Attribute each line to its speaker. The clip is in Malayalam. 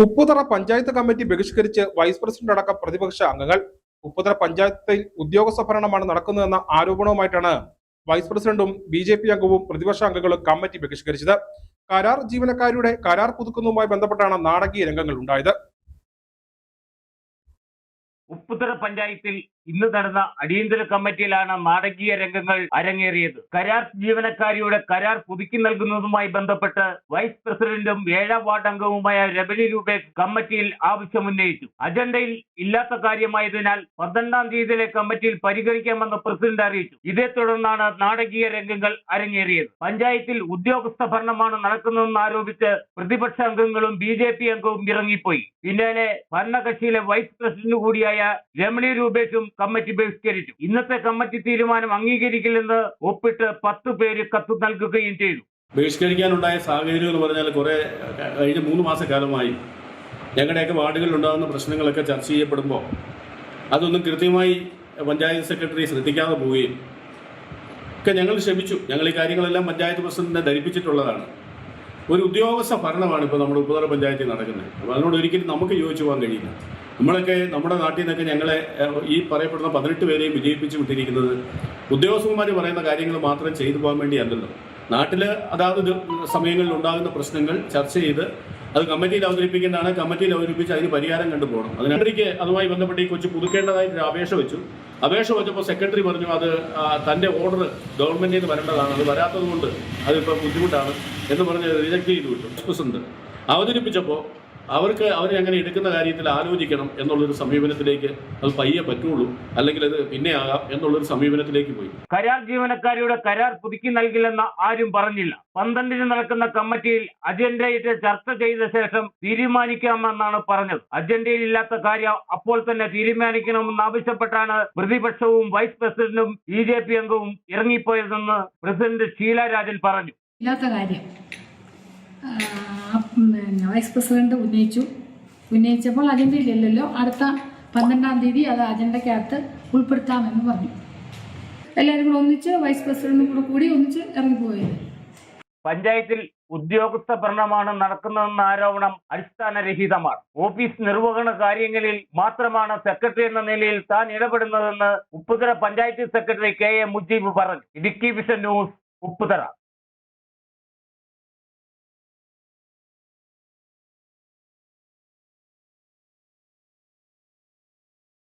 Speaker 1: ഉപ്പുതറ പഞ്ചായത്ത് കമ്മിറ്റി ബഹിഷ്കരിച്ച് വൈസ് പ്രസിഡന്റ് അടക്കം പ്രതിപക്ഷ അംഗങ്ങൾ. ഉപ്പുതറ പഞ്ചായത്തിൽ ഉദ്യോഗസ്ഥ ഭരണമാണ് നടക്കുന്നതെന്ന ആരോപണവുമായിട്ടാണ് വൈസ് പ്രസിഡന്റും BJP അംഗവും പ്രതിപക്ഷ അംഗങ്ങളും കമ്മിറ്റി ബഹിഷ്കരിച്ചത്. കരാർ ജീവനക്കാരുടെ കരാർ പുതുക്കുന്നതുമായി ബന്ധപ്പെട്ടാണ് നാടകീയ രംഗങ്ങൾ ഉണ്ടായത്.
Speaker 2: ഉപ്പുതറ പഞ്ചായത്തിൽ ഇന്ന് നടന്ന അടിയന്തര കമ്മിറ്റിയിലാണ് നാടകീയ രംഗങ്ങൾ അരങ്ങേറിയത്. കരാർ ജീവനക്കാരിയുടെ കരാർ പുതുക്കി നൽകുന്നതുമായി ബന്ധപ്പെട്ട് വൈസ് പ്രസിഡന്റും 7ാം വാർഡ് അംഗവുമായ രമണി രൂപേഷ് കമ്മിറ്റിയിൽ ആവശ്യമുന്നയിച്ചു. അജണ്ടയിൽ ഇല്ലാത്ത കാര്യമായതിനാൽ 12ാം തീയതിയിലെ കമ്മിറ്റിയിൽ പരിഗണിക്കാമെന്ന് പ്രസിഡന്റ് അറിയിച്ചു. ഇതേ തുടർന്നാണ് നാടകീയ രംഗങ്ങൾ അരങ്ങേറിയത്. പഞ്ചായത്തിൽ ഉദ്യോഗസ്ഥ ഭരണമാണ് നടക്കുന്നതെന്ന് ആരോപിച്ച് പ്രതിപക്ഷ അംഗങ്ങളും BJP അംഗവും ഇറങ്ങിപ്പോയി. പിന്നാലെ ഭരണകക്ഷിയിലെ വൈസ് പ്രസിഡന്റ് കൂടിയായ രമണി രൂപേഷും കമ്മിറ്റി ബഹിഷ്കരിച്ചു. ഇന്നത്തെ കമ്മിറ്റി തീരുമാനം അംഗീകരിക്കില്ലെന്ന് ഒപ്പിട്ട് 10 പേര് കത്ത് നൽകുകയും ചെയ്തു.
Speaker 3: ബഹിഷ്കരിക്കാനുണ്ടായ സാഹചര്യം എന്ന് പറഞ്ഞാൽ കഴിഞ്ഞ 3 മാസക്കാലമായി ഞങ്ങളുടെയൊക്കെ വാർഡുകളിൽ ഉണ്ടാകുന്ന പ്രശ്നങ്ങളൊക്കെ ചർച്ച ചെയ്യപ്പെടുമ്പോൾ അതൊന്നും കൃത്യമായി പഞ്ചായത്ത് സെക്രട്ടറി ശ്രദ്ധിക്കാതെ പോവുകയും ഒക്കെ ഞങ്ങൾ ശ്രമിച്ചു. ഞങ്ങൾ ഈ കാര്യങ്ങളെല്ലാം പഞ്ചായത്ത് പ്രസിഡന്റിനെ ധരിപ്പിച്ചിട്ടുള്ളതാണ്. ഒരു ഉദ്യോഗസ്ഥ ഭരണമാണ് ഇപ്പോൾ നമ്മുടെ ഉപ്പുതറ പഞ്ചായത്തിൽ നടക്കുന്നത്. അപ്പോൾ അതിനോട് ഒരിക്കലും നമുക്ക് യോജിച്ചു പോകാൻ കഴിയില്ല. നമ്മളൊക്കെ നമ്മുടെ നാട്ടിൽ നിന്നൊക്കെ ഞങ്ങളെ ഈ പറയപ്പെടുന്ന 18 പേരെയും വിജയിപ്പിച്ച് വിട്ടിരിക്കുന്നത് ഉദ്യോഗസ്ഥന്മാർ പറയുന്ന കാര്യങ്ങൾ മാത്രം ചെയ്തു പോകാൻ വേണ്ടിയല്ലല്ലോ. നാട്ടിൽ അതാത് സമയങ്ങളിൽ ഉണ്ടാകുന്ന പ്രശ്നങ്ങൾ ചർച്ച ചെയ്ത് അത് കമ്മിറ്റിയിൽ അവതരിപ്പിക്കേണ്ടതാണ്. കമ്മിറ്റിയിൽ അവതരിപ്പിച്ച് അതിന് പരിഹാരം കണ്ടുപോകണം. അതിനിടയ്ക്ക് അതുമായി ബന്ധപ്പെട്ട് ഈ കൊച്ചു പുതുക്കേണ്ടതായിട്ട് അപേക്ഷ വെച്ചപ്പോൾ സെക്രട്ടറി പറഞ്ഞു അത് തൻ്റെ ഓർഡർ ഗവൺമെന്റിൽ നിന്ന് വരേണ്ടതാണ്, അത് വരാത്തത് കൊണ്ട് അതിപ്പോൾ ബുദ്ധിമുട്ടാണ് എന്ന് പറഞ്ഞ് റിജക്ട് ചെയ്തു വിട്ടു. പ്രസിഡന്റ് അവതരിപ്പിച്ചപ്പോൾ അവർ അങ്ങനെ എടുക്കുന്ന കാര്യത്തിൽ ആലോചിക്കണം എന്നുള്ളൊരു സമീപനത്തിലേക്ക് അത് പയ്യെ പറ്റുള്ളൂ, അല്ലെങ്കിൽ അത് പിന്നെ ആകാം എന്നുള്ളൊരു സമീപനത്തിലേക്ക് പോയി.
Speaker 2: കരാർ ജീവനക്കാരുടെ കരാർ പുതുക്കി നൽകില്ലെന്ന് ആരും പറഞ്ഞില്ല. 12-ന് നടക്കുന്ന കമ്മിറ്റിയിൽ അജണ്ടയിട്ട് ചർച്ച ചെയ്ത ശേഷം തീരുമാനിക്കാമെന്നാണ് പറഞ്ഞത്. അജണ്ടയിൽ ഇല്ലാത്ത കാര്യം അപ്പോൾ തന്നെ തീരുമാനിക്കണമെന്ന് ആവശ്യപ്പെട്ടാണ് പ്രതിപക്ഷവും വൈസ് പ്രസിഡന്റും BJP അംഗവും ഇറങ്ങിപ്പോയതെന്ന് പ്രസിഡന്റ് ഷീല രാജൻ പറഞ്ഞു.
Speaker 4: ഇല്ലാത്ത കാര്യം വൈസ് പ്രസിഡന്റ് ഉന്നയിച്ചപ്പോൾ അജണ്ടയിലില്ലല്ലോ, അടുത്ത 12-ാം തീയതി അത് അജണ്ടയ്ക്കകത്ത് ഉൾപ്പെടുത്താമെന്ന് പറഞ്ഞു. എല്ലാവരും കൂടെ ഒന്നിച്ച് വൈസ് പ്രസിഡന്റും കൂടി ഒന്നിച്ച് ഇറങ്ങിപ്പോയത്.
Speaker 2: പഞ്ചായത്തിൽ ഉദ്യോഗസ്ഥ ഭരണമാണ് നടക്കുന്നതെന്ന ആരോപണം അടിസ്ഥാനരഹിതമാണ്. ഓഫീസ് നിർവഹണ കാര്യങ്ങളിൽ മാത്രമാണ് സെക്രട്ടറി എന്ന നിലയിൽ താൻ ഇടപെടുന്നതെന്ന് ഉപ്പുതറ പഞ്ചായത്ത് സെക്രട്ടറി KA മുജീബ് പറഞ്ഞു. Idukki vision news, Upputhara.